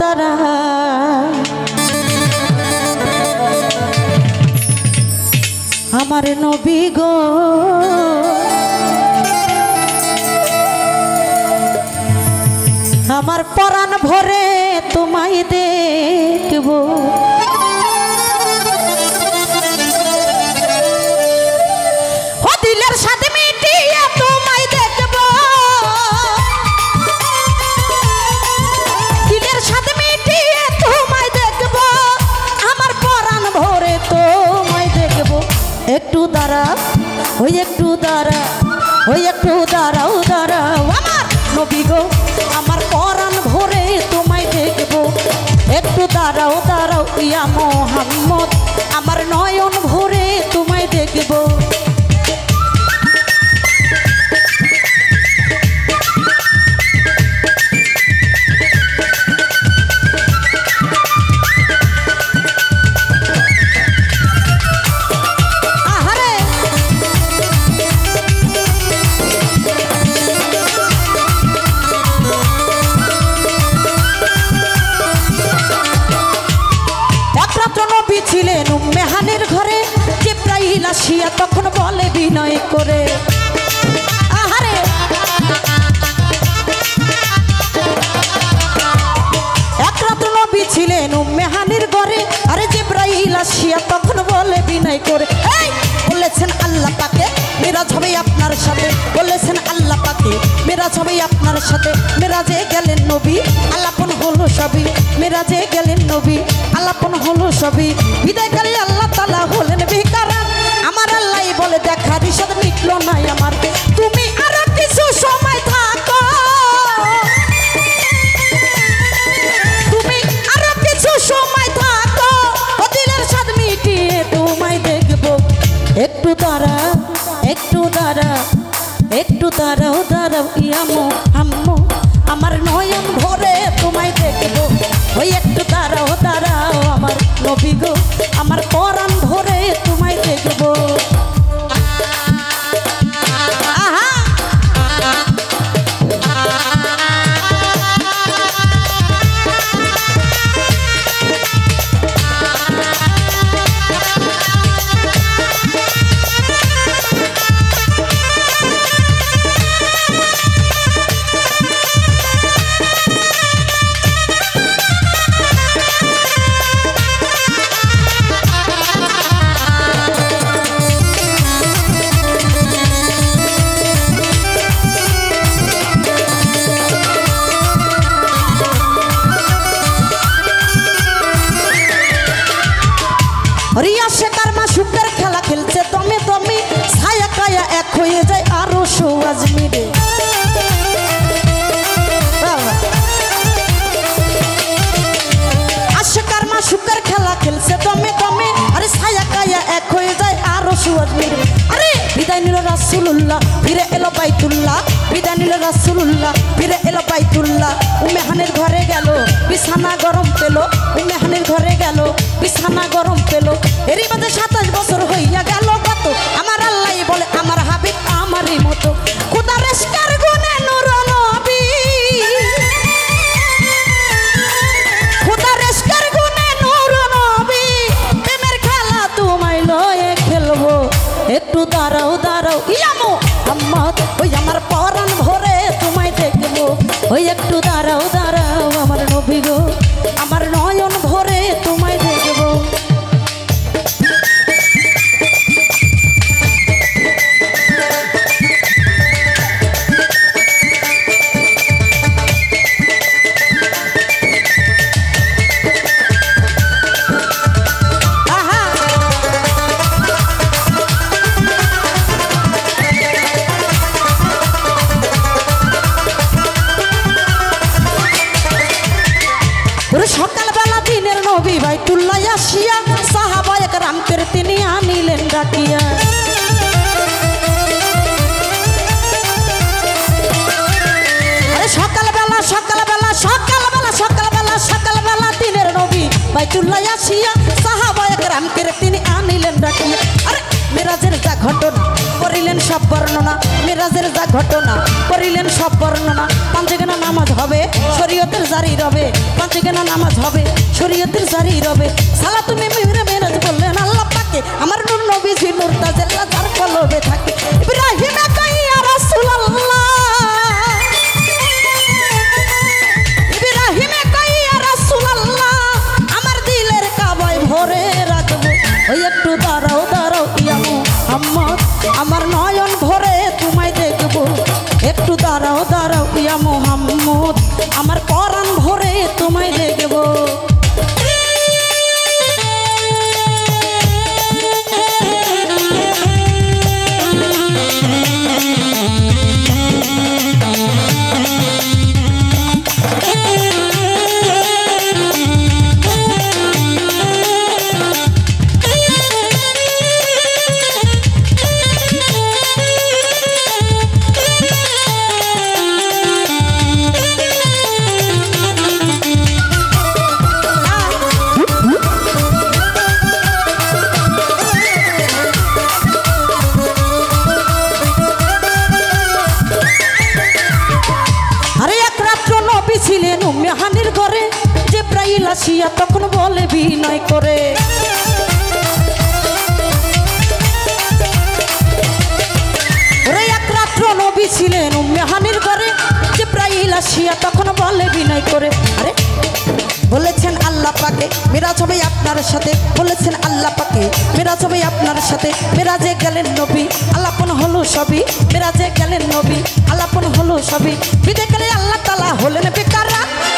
দাঁড়া আমার নবী গো আমার পরাণ ভরে তোমায় দেখব ও দিলের সাথে মিটিয়ে তোমায় দেখব দিলের সাথে মিটিয়ে তোমায় দেখব আমার পরাণ ভরে তোমায় দেখব একটু দাঁড়া ওই একটু দাঁড়া ওই একটু দাঁড়াও দাঁড়াও আমার নবী গো আমার পরাণ ভরে তোমায় দেখব একটু দাঁড়াও দাঁড়াও ইয়া মুহাম্মদ আমার নয়ন ভরে তোমায় দেখব ছিলেন মেহানের ঘরে জিব্রাইল আসিয়া তখন বলে বিনয় করে আহারে এক রাত নবী ছিলেন মেহানের ঘরে আরে জিব্রাইল আসিয়া তখন বলে বিনয় করে এই বলেছেন আল্লাহ পাকে মিরাজ হবে আপনার সাথে বলেছেন আল্লাহ পাকে মিরাজ হবে আপনার সাথে মিরাজে গেলেন নবী আলাপন হলো সবই মিরাজে গেলেন নবী আলাপন হলো সবই বিদায়কারী আল্লাহ তাআলা হলেন ভিখারান আমার আল্লাহ বলে দেখার ইশারা মিটলো না আমার তুমি আরো কিছু সময় থাকো তুমি আরো কিছু সময় থাকো ও দিলের সাথে মিটিয়ে তোমায় দেখব একটু দাঁড়া একটু দাঁড়া একটু দাঁড়াও দাঁড়াও ইয়া মুহাম্মদ আমার নয়ন ভরে তোমায় দেখব ওই একটু দাঁড়াও দাঁড়াও আমার নবী গো আমার পরাণ ভরে তোমায় দেখব রিয়া শেখার মা সুখের খেলা খেলছে দমে দমে ছায়া কায়া এক হয়ে যায় আরো সওয়াজ মিলে আশেকার মা সুখের খেলা খেলছে দমে দমে আরে ছায়া কায়া এক হয়ে যায় আরো সওয়াজ মিলে আরে বিদায় নিল রাসূলুল্লাহ ফিরে এলো বাইতুল্লাহ বিদায় নিল রাসূলুল্লাহ ফিরে এলো বাইতুল্লাহ উম্মেহানের ঘরে গেল বিছানা গরম পেল উম্মেহানের ঘরে গেল বিছানা গরম পেল এরই মাঝে 27 বছর হইয়া গেল কত আমার আল্লাহ বলে আমার হাবিব আমারই মতো খোদার ইশকের গুণে নূর নবী খোদার ইশকের গুণে নূর নবী প্রেমের খেলা তোমায় লয়ে খেলবো একটু দাঁড়াও দাঁড়াও ইয়া মুহাম্মদ ওই আমার পরাণ ভরে তোমায় দেখবো ওই একটু দাঁড়াও দাঁড়াও আমার নবী গো আমার নয়ন ভরে তোমায় দেখবো সকালবেলা দিনের নবী বাইতুল্লাহ আসিয়া সাহাবায়ে কেরামকে তিনি আনিলেন ডাকিয়া আরে সকালবেলা সকালবেলা সকালবেলা সকালবেলা সকালবেলা দিনের নবী বাইতুল্লাহ আসিয়া সাহাবায়ে কেরামকে তিনি আনিলেন ডাকিয়া আরে মিরাজের যা ঘটনা করিলেন সব বর্ণনা মিরাজের যা ঘটনা করিলেন সব বর্ণনা পাঞ্জেগানা নামাজ হবে শরীয়তের জারি রবে পাঁচে কেনা নামাজ হবে শরীয়তের জারি রবে সালা তুমি মেরাজ বললেন আল্লাহ পাকে আমার নূর নবীজি নূর তাজেল্লা যার কলবে থাকে ইব্রাহিম ইয়া রাসূলুল্লাহ ইব্রাহিম ইয়া রাসূলুল্লাহ আমার দিলের কাবায় ভরে রাখবো ওই একটু দাঁড়াও দাঁড়াও ইয়া মুহাম্মদ আমার নয়ন ভরে তোমায় দেখবো একটু দাঁড়াও দাঁড়াও ইয়া মুহাম্মদ আমার পরাণ ভরে তোমায় দেখবো ছিলেন মেহানির ঘরে জিবরাইল আসিয়া তখন বলে বিনয় করে ওরে এক রাত্র নবী ছিলেন মেহানির ঘরে জিবরাইল আসিয়া তখন বলে বিনয় করে আরে বলেছেন আল্লাহ পাকে মিরাজ হবে আপনার সাথে বলেছেন আল্লাহ পাকে মিরাজ হবে আপনার সাথে মিরাজে গেলেন নবী আল্লাপন হলো সবই মিরাজে গেলেন নবী আল্লাপন হলো সবই বিদে গেলে আল্লাহ তাআলা হলেন বেকার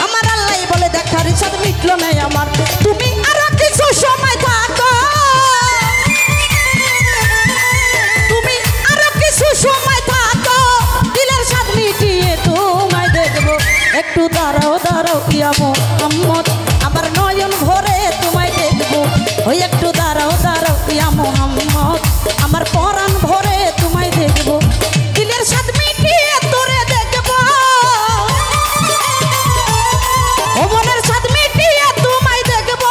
আমার আল্লাহ বলে দেখার ইচ্ছা মিটলো না আমার তুমি আরো কিছু সময় থাকো তুমি আরো কিছু সময় থাকো দিলের স্বাদ মিটিয়ে তোমায় দেখবো একটু দাঁড়াও দাঁড়াও ইয়া মুহাম্মদ আমার নয়ন ভরে তোমায় দেখবো ওই একটু দাঁড়াও দাঁড়াও ইয়া মুহাম্মদ আমার পরাণ ভরে তোমায় দেখবো দিলের স্বাদ মিটিয়ে তোরে দেখবো ও মনের স্বাদ মিটিয়ে তোমায় দেখবো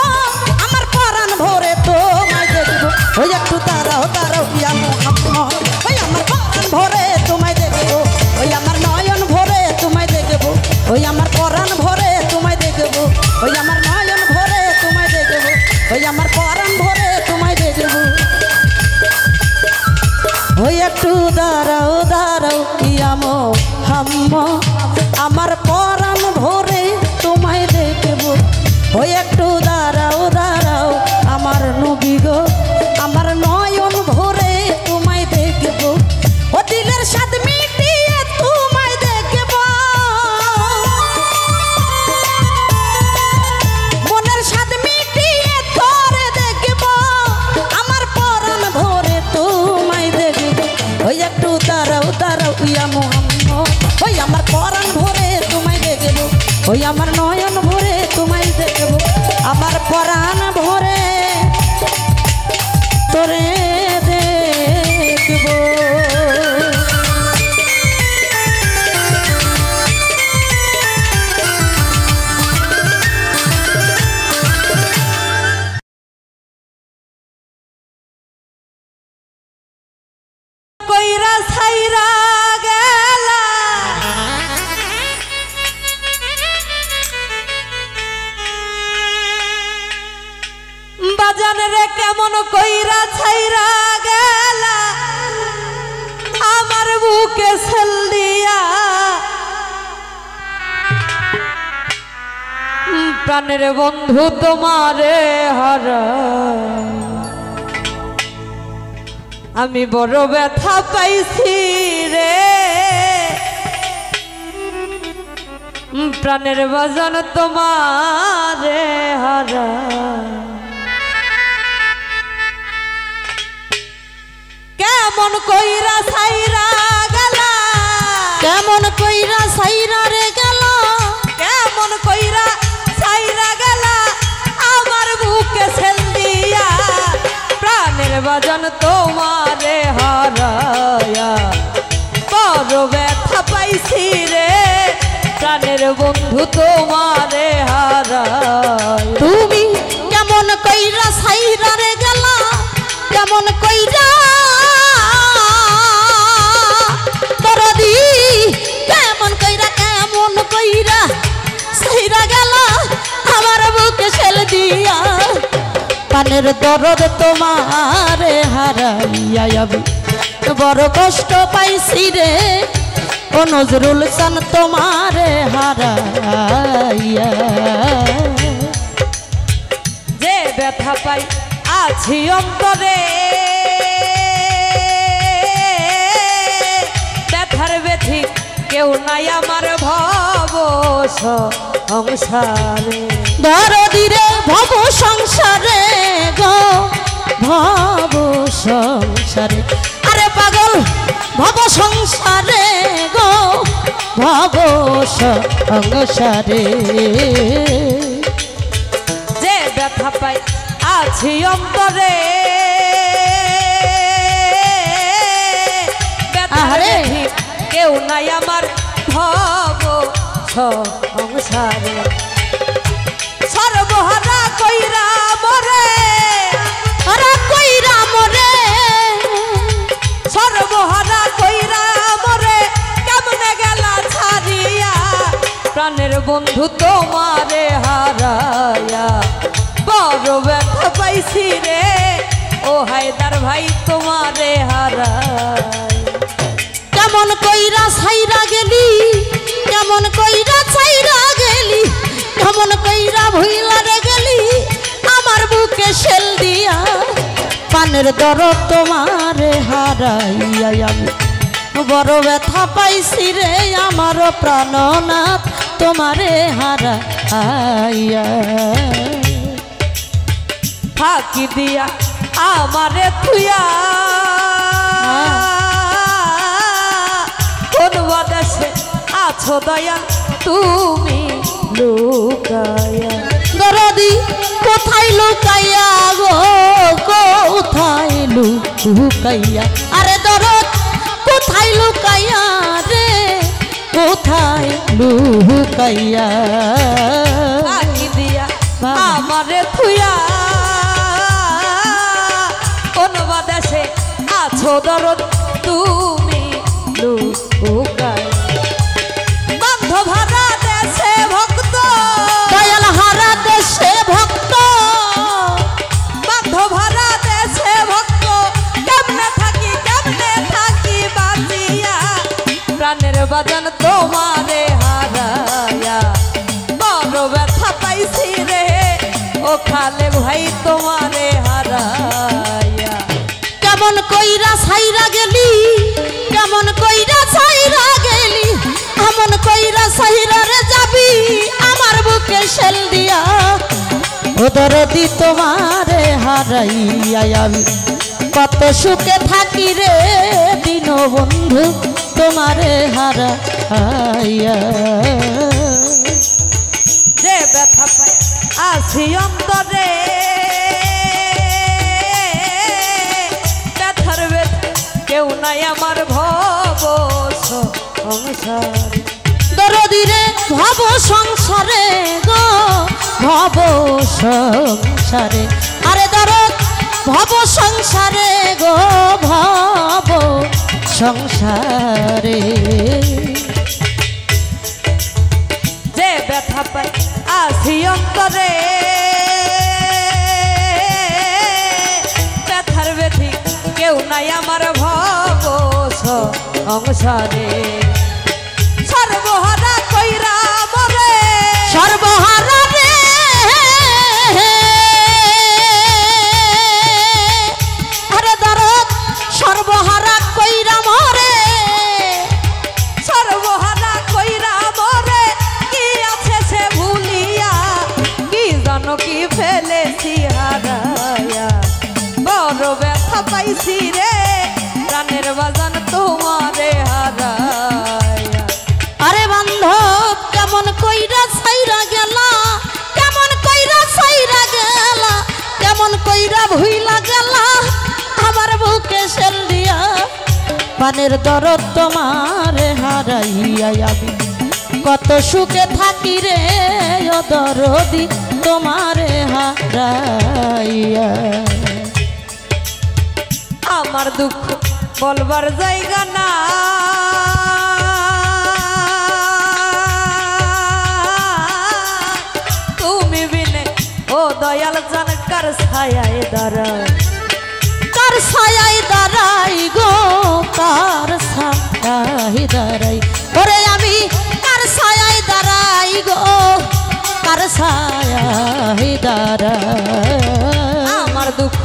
আমার পরাণ ভরে তোমায় দেখবো ওই একটু দাঁড়াও দাঁড়াও ইয়া মুহাম্মদ ওই আমার পরাণ ভরে তোমায় দেখবো ওই আমার নয়ন ভরে তোমায় দেখবো ওই আমার পরাণ ভরে তোমায় দেখবো ওই আমার নয়ন ভরে তোমায় দেখবো ওই আমার পরাণ ভরে তোমায় দেখবো ওই একটু দাঁড়াও দাঁড়াও ইয়া মুহাম্মদ আমার পরাণ ভরে তোমায় দেখবো ওই একটু দাঁড়াও দাঁড়াও আমার নবী গো আমার নয়ন ভরে তোমায় দেখবো ও দিলের স্বাদ মিটিয়ে তোমায় দেখবো মনের স্বাদ মিটিয়ে তোরে দেখবো আমার পরাণ ভরে তোমায় দেখবো ওই একটু দাঁড়াও দাঁড়াও ইয়া মুহাম্মদ ওই আমার পরাণ ভরে তোমায় দেখবো ওই আমার নয়ন ভরে তোমায় দেখবো আমার পরাণ ভরে তোরে দেখবো কইরা ছাইরা গেলা বাজান রে কেমন কইরা ছাইরা গেলা আমার বুকে ছেল দিয়া প্রাণের বন্ধু তোমারে হারা আমি বড় ব্যথা পাইছি রে প্রাণের বাজান তোমারে হারা কেমন কইরা ছাইরা গেলা কেমন কইরা ছাইরা রে গেল কেমন কইরা ছাইরা গেলা আমার বুকে ছেল দিয়া প্রাণের বাজান তোমারে হারায়া বড় ব্যথা পাইছি রে প্রাণের বন্ধু তোমারে হারায় তুমি কেমন কইরা ছাইরা রে গেলা কেমন কইরা দরদি কেমন কইরা পানের দরদ তোমারে হারাইয়া আমি বড় কষ্ট পাইছি রে ও নজরুল চান তোমারে হারাইয়া। যে ব্যথা পাই আছি অন্তরে ব্যথার ব্যথি কেউ নাই আমার ভব সংসারে। দরদি রে ভব সংসারে গো ভব সংসারে, আরে পাগল ভব সংসারে গো ভব সংসারে। যে ব্যথা পাই আছি অন্তরে ব্যথার ব্যথি কেউ নাই আমার ভব সংসারে। সর্বহারা কইরা মরে হারা কইরা মরে, সর্বহারা কইরা মরে কেমনে গেলা ছাড়িয়া প্রাণের বন্ধু তোমারে হারায়া বড় ব্যথা পাইছি রে ও হায়দার ভাই তোমারে হারায়। কেমন কইরা ছাইরা গেলি, কেমন কইরা ছাইরা গেলি, কেমন কইরা ভুইলা রে গেলি আমার বুকে শেল দিয়া। পানের দরদ তোমারে হারাইয়া আমি বড় ব্যথা পাইছি রে আমার প্রাণনাথ তোমারে হারাইয়া। ফাঁকি দিয়া আমারে থুয়া কোন বাদেশে আছো দয়াল তুমি লুকায়া। দরদি কোথায় লুকাইয়া গো কোথায় লুকাইয়া, আরে দরদ কোথায় লুকাইয়া রে কোথায় লুকাইয়া। ফাঁকি দিয়া আমারে থুয়া কোন বাদেশে আছো দরদ তুমি লুকায়া। বন্ধ ভাড়া দেশে ভক্ত দয়াল হারা দেশে ভক্ত, বন্ধ ভাড়া দেশে ভক্ত কেমনে থাকি বাঁচিয়া প্রাণের বাজান তোমারে হারায়া বড় ব্যথা পাইছি রে ও খালে ভাই তোমারে হারায়া। কেমন কইরা ছাইরা গেলি, কেমন কইরা ছাইরা গেলি, এমন কইরা ছাইরা রে যাবি আমার বুকে শেল দিয়া। ও দরদি তোমারে হারাইয়া আমি কত সুখে থাকি রে দিন বন্ধু তোমারে হারাইয়া। যে ব্যথা পাই আছি অন্তরে ব্যথার ব্যথা কেউ নাই আমার ভব সংসারে। দরদি রে ভব সংসারে গো ভব সংসারে, আরে দরদ ভব সংসারে গো ভব সংসারে। যে ব্যথা পাই আছি অন্তরে ব্যথার ব্যথি কেউ নাই আমার ভব সংসারে। সর্বহারা কইরা মরে সর্বহারা রে আরে দরদ সর্বহারা কইরা মরে, সর্বহারা কইরা মরে কি আছে সে ভুলিয়া কি জানো কি ফেলেছি হারায়া বড় ব্যথা পাইছি রে প্রাণের বাজান তোমারে হারায়া। আরে বান্ধব কেমন কইরা ছাইরা গেলা, কেমন কইরা ছাইরা গেলা, কেমন কইরা ভুইলা গেলা আমার বুকে শেল দিয়া। পানের দরদ তোমারে হারাইয়া আমি কত সুখে থাকি রে ও দরদি তোমারে হারাইয়া। আমার দুঃখ বলবার জায়গা না তুমি বিনে ও ও দয়াল জান কার ছায়ায় দাঁড়াই কার ছায়ায় দাঁড়াই গো কার ছায়ায় দাঁড়াই ওরে আমি কার ছায়ায় দাঁড়াই গো কার ছায়ায় দাঁড়াই আমার দুঃখ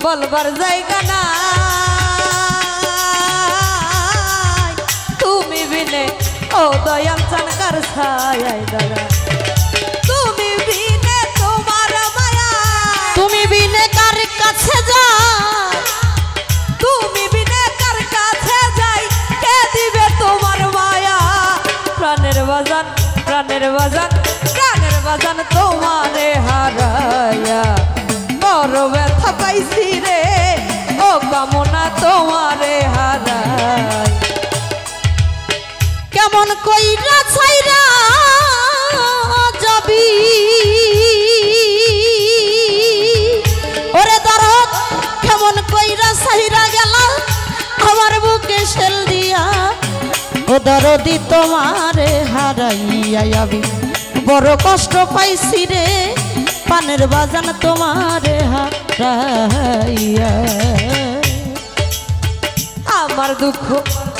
বলবার জায়গা নাই তুমি বিনে ও দয়াল জান কার ছায়ায় দাঁড়াই তুমি বিনে তোমার মায়া তুমি বিনে কার কাছে যাই তুমি বিনে কার কাছে যাই কে দিবে তোমার মায়া প্রাণের বাজান প্রাণের বাজান প্রাণের বাজান তোমারে হারায়া বড় ব্যথা পাইছি রে ও কামনা তোমারে হারাই কেমন কইরা ছাইরা যাবি ওরে দরদ কেমন কইরা ছাইরা গেল আমার বুকে শেল দিয়া ও দরদি তোমারে হারাইয়া যাবি বড় কষ্ট পাইছি রে পানের বাজান তোমারে হারাইয়া আমার দুঃখ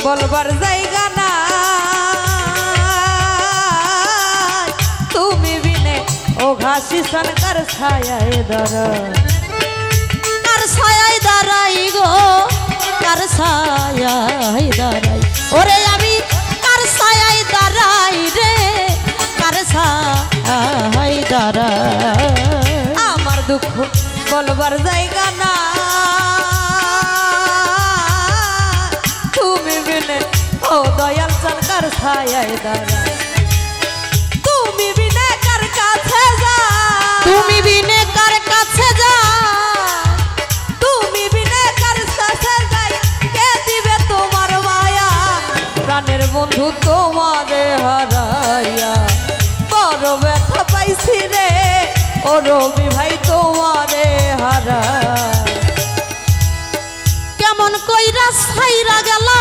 বলবার জায়গা না তুমি বিনে ও ঘাসি সনকার ছায়ায় দাঁড়াই কার ছায়ায় দাঁড়াই গো কার ছায়ায় দাঁড়াই ওরে আমি কার ছায়ায় দাঁড়াই রে কার ছায়ায় দাঁড়াই আমার দুঃখ বলবার জায়গা না তুমি বিনে ও দয়াল সনকার ছায়ায় দাঁড়াই তুমি বিনে কার কাছে যা তুমি বিনে কার কাছে যা তুমি বিনে কার কাছে যাই কে দিবে তোমার মায়া প্রাণের বন্ধু তোমারে হারাইয়া বড় ব্যথা পাইছি রে ও রবি ভাই তোমারে হারাই কেমন কইরা ছাইরা গেলা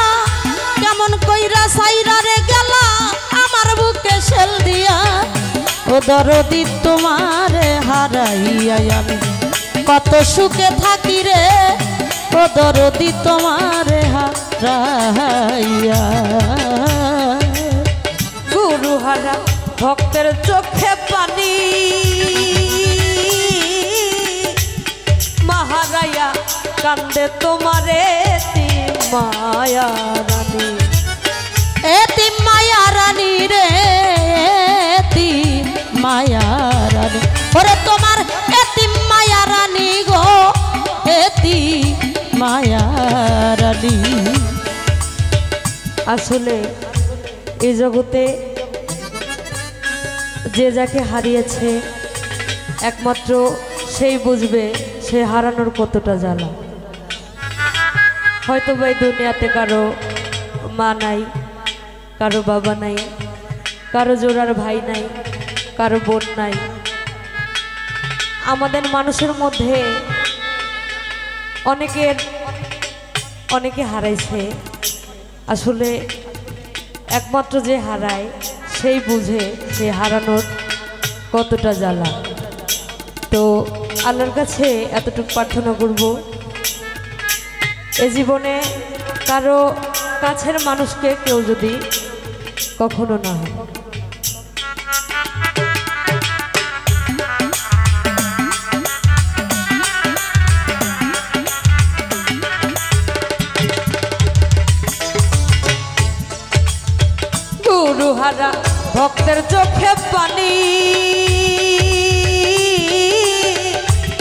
কেমন কইরা ছাইরা রে গেলা আমার বুকে শেল দিয়া ও দরদি তোমারে হারাইয়া আমি কত সুখে থাকি রে ও দরদি তোমারে হারাইয়া গুরু হারা ভক্তের চোখে পানি মহারায়া কান্দে তোমারে মায়া রানী এতি মায়া রানী রে এতি মায়া রানী ওরে তোমার এতি মায়া রানী গো এতি মায়া রানী আসলে এই জগতে যে যাকে হারিয়েছে একমাত্র সেই বুঝবে সে হারানোর কতটা জ্বালা হয়তো বা এই দুনিয়াতে কারো মা নাই কারো বাবা নাই কারো জোড়ার ভাই নাই কারো বোন নাই আমাদের মানুষের মধ্যে অনেকে হারাইছে আসলে একমাত্র যে হারায় সেই বুঝে সে হারানোর কতটা জ্বালা তো আল্লাহর কাছে এতটুকু প্রার্থনা করব এ জীবনে কারো কাছের মানুষকে কেউ যদি কখনো না হয় গুরুহারা ভক্তের চোখে পানি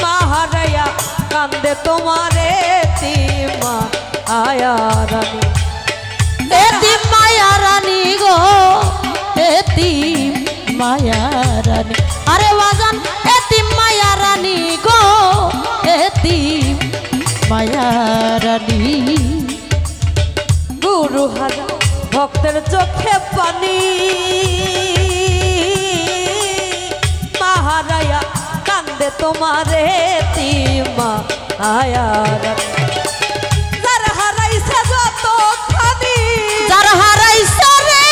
মাহারায়া কান্দে তোমারে তিমা আয়া রানী এতি মায়া রানী গো এতি মায়া রানী আরে বাজান এতি মায়া রানী গো এতি মায়া রানী গুরুহারা ভক্তের চোখে পানি মাহারায়া কান্দে তোমারে তিমা আয়া রানী যার হারাইছে যত খানি যার হারাইছে রে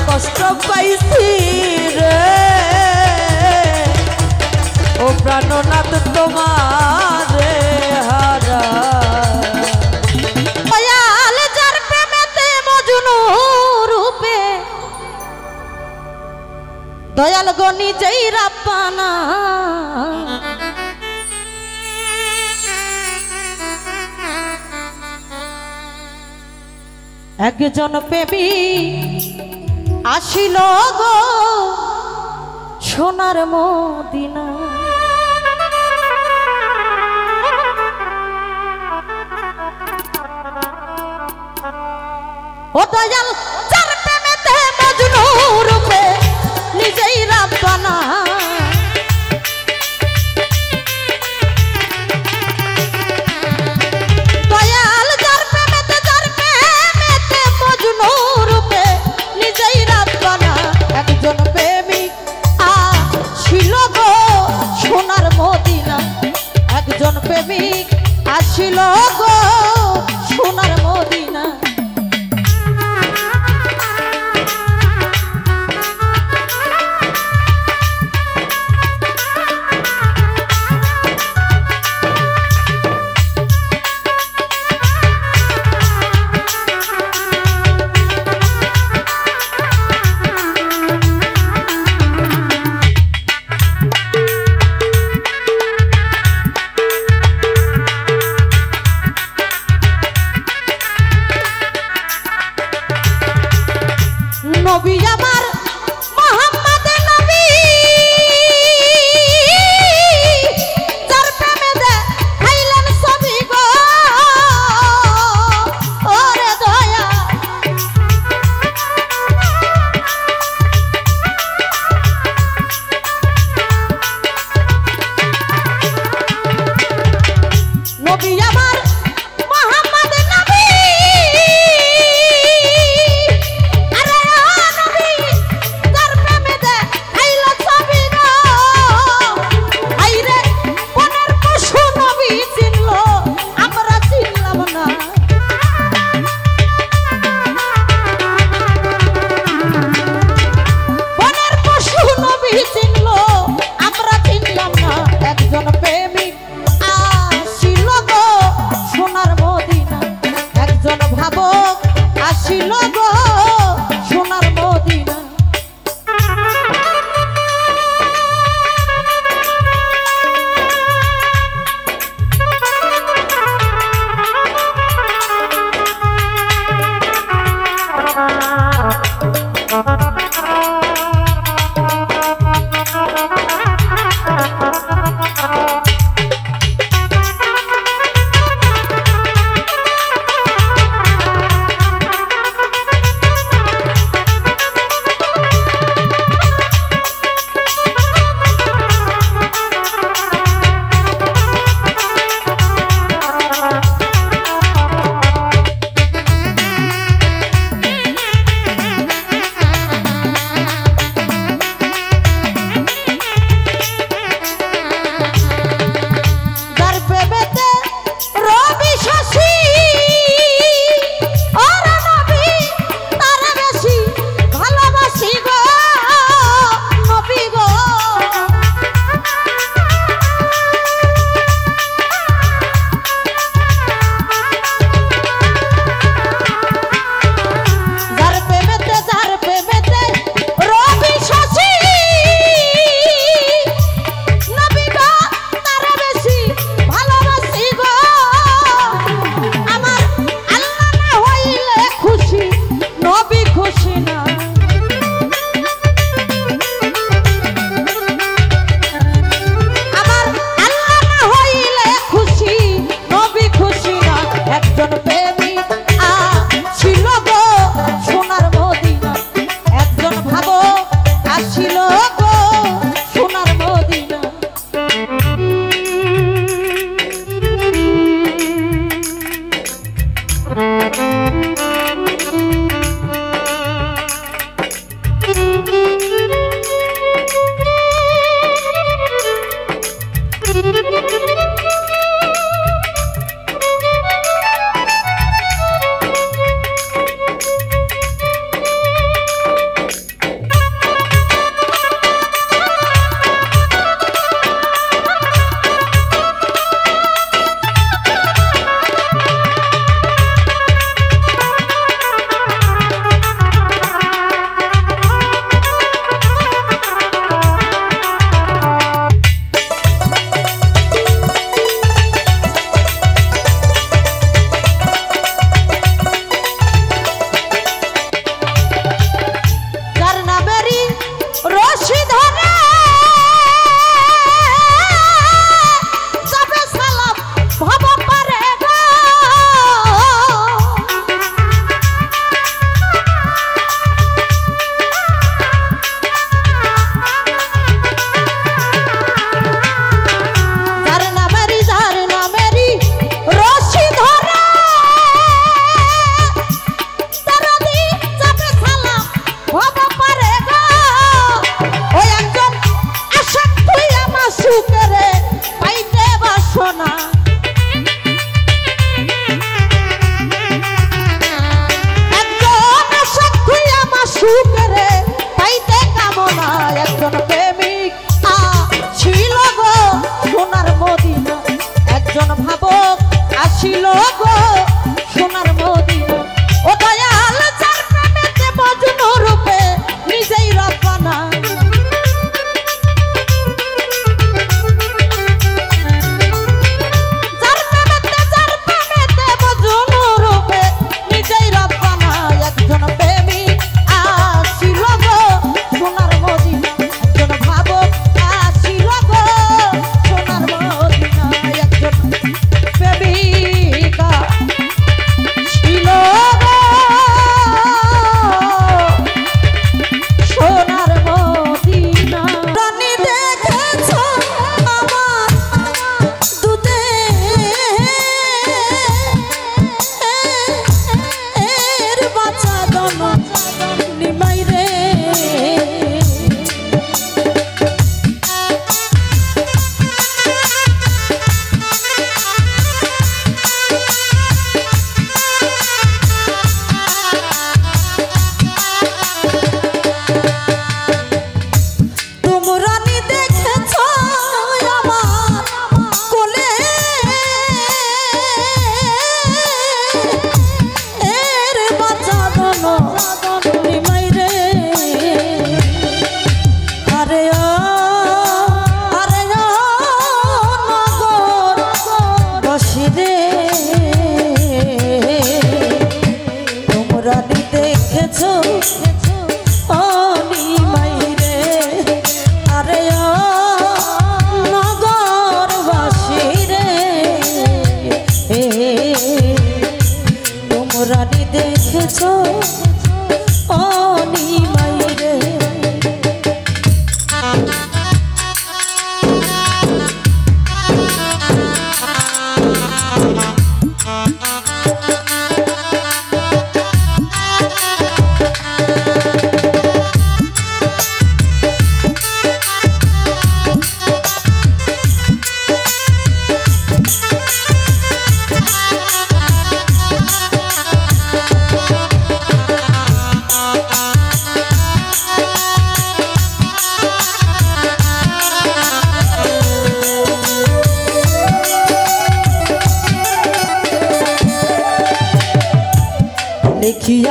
কষ্ট পাইছি রে ও প্রাণনাথ তোমারে হারা দয়াল যার প্রেমেতে মজনু রূপে দয়াল গো নিজেই রাব্বানা একজন প্রেমী আসিল গো সোনার মদিনা ও দয়াল যার প্রেমেতে মজনু রূপে নিজেই রাব্বানা দয়াল যার প্রেমেতে মজনু রূপে নিজেই রাব্বানা একজন প্রেমিক আসিল গো সোনার মদিনা একজন প্রেমিক আসিল গো সোনার মদিনা নবী আমার মোহাম্মদ নবী যার প্রেমে দেখাইলেন ছবি গো ওরে দয়া নবী আমার মোহাম্মদ নবী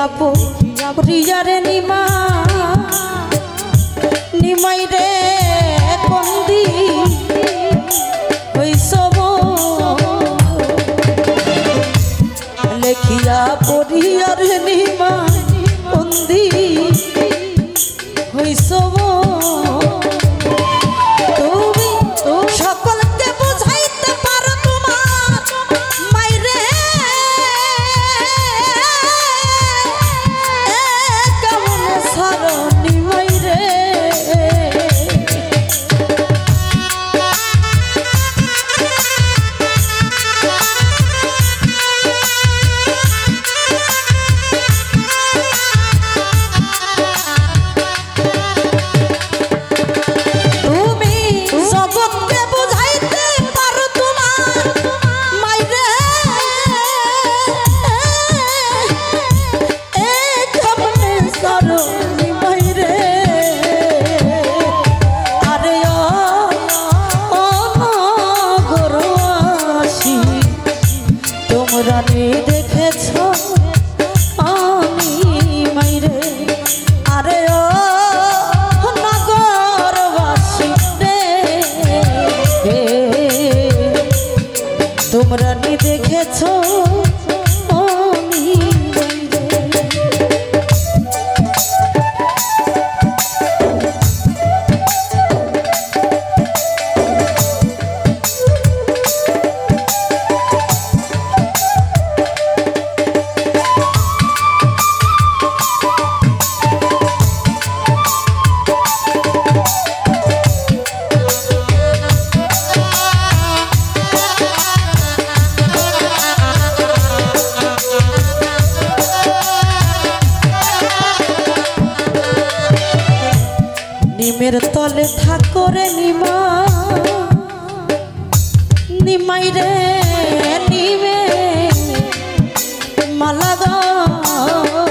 আপু রিয়ারে নিমা নিমাই রে বন্দি ওই সব লেখিয়া পড়িয়ার নিমা বন্দি ওই সব তুমি সকলকে বুঝাইতে পারো তোমার মাইরে কেমন সারণী মাইরে রানী দেখেছ আমি মাইরে আরে ও নগরবাসী রে তোমরা নি দেখেছ আমি মাইরে নিমের তলে থাকো রে নিমা নিমাই রে নিমে মালা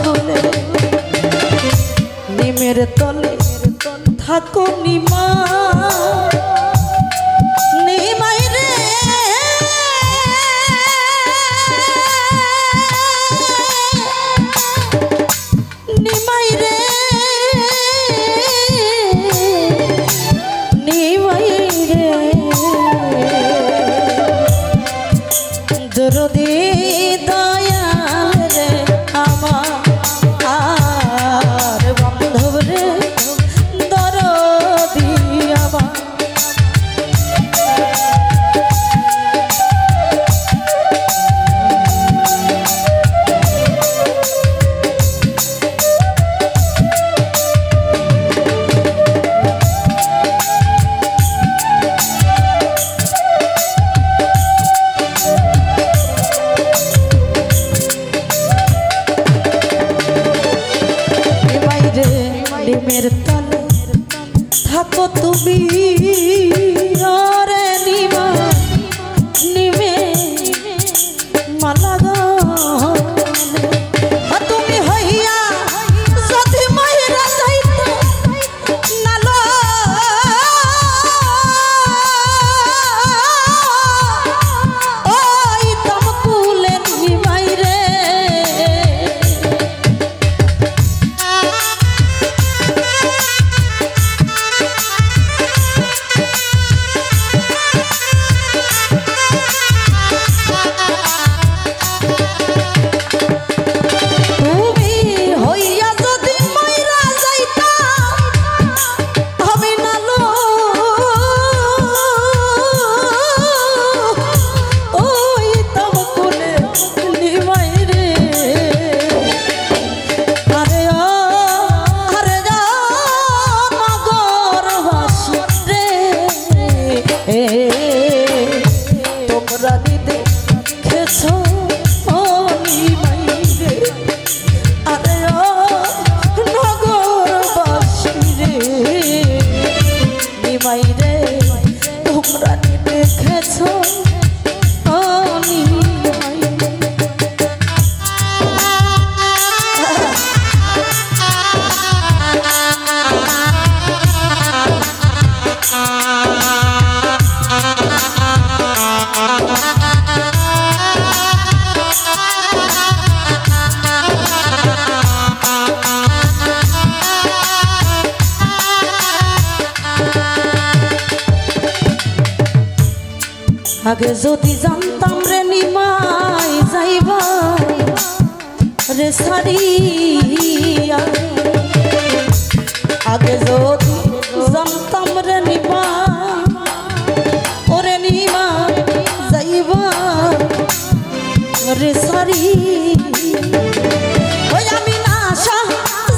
গলে নিমের তলে থাকো নিমা নিমাই রে নিমাই রে দরদি দয়াল রে আমার বান্ধব রে দরদি আমার ডিমের তলে থাকো তুমি রে নিমা নিমে মালা গলে তুমি হইয়া যদি মাইরা যাইতে নালো ওই তমকুলে নিমাই রে আগে যদি জানতাম রে নিমাই যাইবা রে সারিয়া, আগে যদি জানতাম রে নিমা ওরে নিমা যাইবা রে সারি, ওই আমি না আশা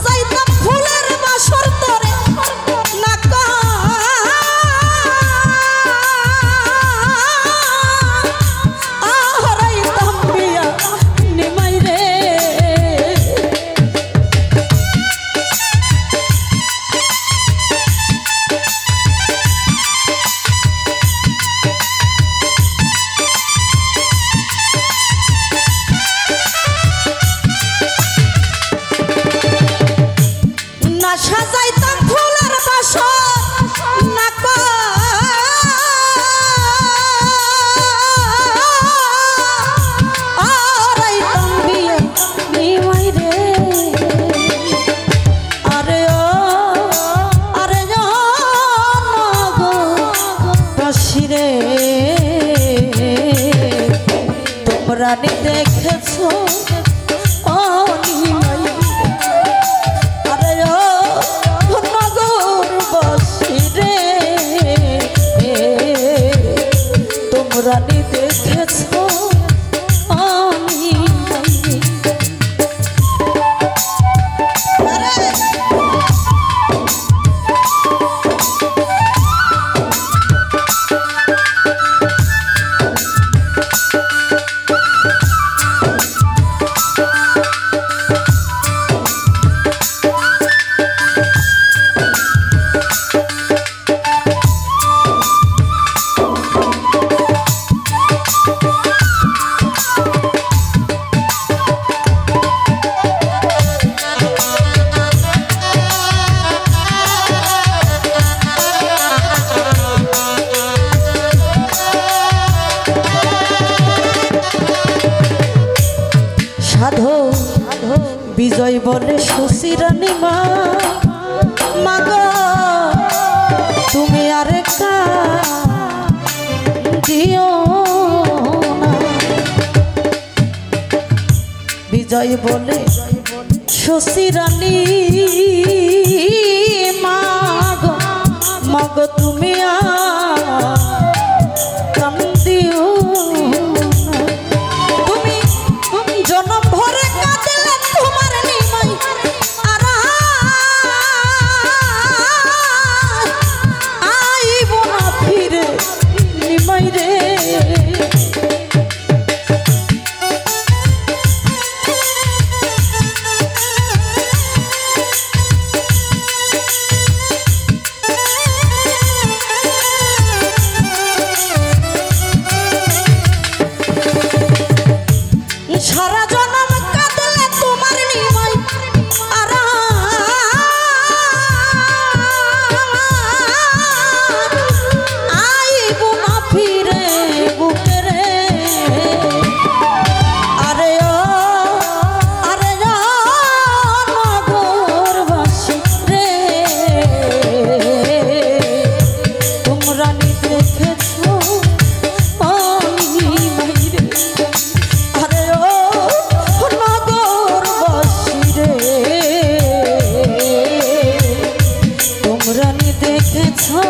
যাইতাম ফুলের বাসর তরে না হারাইতাম বিয়া নিমাই রে। সাজাইতাম ফুলের বাসর না হারাইতাম বিয়া নিমাই রে। আরে ও আরে গো বাসিরে, তোমরা দেখেছো ও নিমাই, আরে ও নগরবাসী রে, তোমরা দেখেছো আমি সাধো বিজয় বলে শশীরানী মা, মাগো তুমি আরে দিও না। বিজয় বলে শশীরানী মাগো, মাগো তুমি কান্দিও না। জনম ভরে কাঁদলে তোমার নিমাই আর আইব না ফিরে নিমাই রে। সারা জনম কাঁদলে তোমার নিমাই আর আইব না ফিরে বুকে রে। আরে ও নগরবাসী রে, তোমরা দেখেছো নিমাই রে। আরে ও নগরবাসী রে, তোমরা দেখেছো